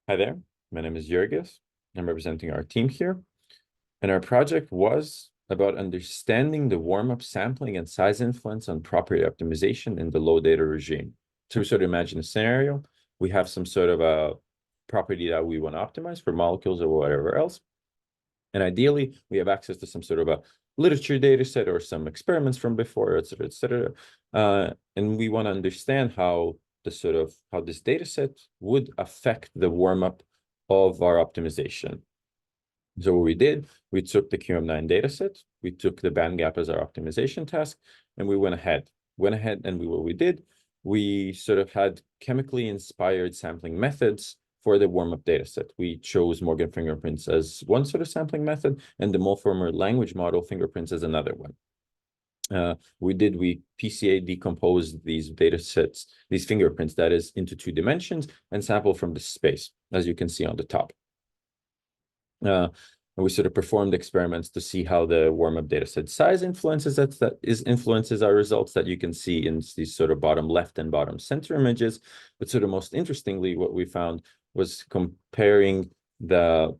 Hi there, my name is Jurgis. I'm representing our team here. And our project was about understanding the warm-up sampling and size influence on property optimization in the low data regime. So we sort of imagine a scenario. We have some sort of a property that we want to optimize for molecules or whatever else. And ideally, we have access to some sort of a literature data set or some experiments from before, et cetera, et cetera. And we want to understand how this data set would affect the warm-up of our optimization. So what we did, we took the QM9 dataset, we took the band gap as our optimization task, and we went ahead. And what we did, we sort of had chemically inspired sampling methods for the warm-up dataset. We chose Morgan fingerprints as one sort of sampling method, and the Mulformer language model fingerprints as another one. We PCA decomposed these data sets, these fingerprints, that is, into 2 dimensions and sample from the space, as you can see on the top. And we sort of performed experiments to see how the warm-up data set size influences our results that you can see in these sort of bottom left and bottom center images. But sort of most interestingly, what we found was comparing the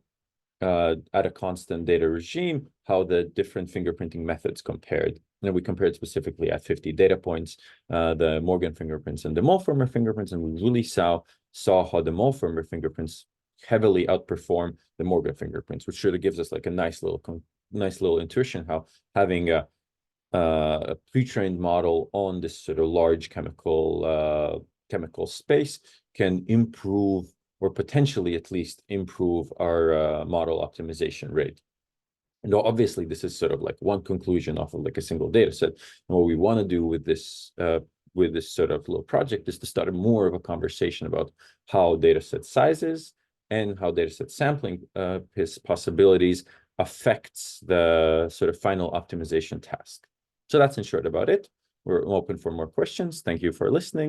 at a constant data regime, how the different fingerprinting methods compared. And we compared specifically at 50 data points, the Morgan fingerprints and the Mulformer fingerprints, and we really saw how the Mulformer fingerprints heavily outperform the Morgan fingerprints, which sort of gives us like a nice little intuition how having a pre-trained model on this sort of large chemical space can improve, or potentially at least improve, our model optimization rate. And obviously, this is sort of like one conclusion off of like a single data set. And what we want to do with this sort of little project is to start more of a conversation about how data set sizes and how data set sampling his possibilities affects the sort of final optimization task. So that's in short about it. We're open for more questions. Thank you for listening.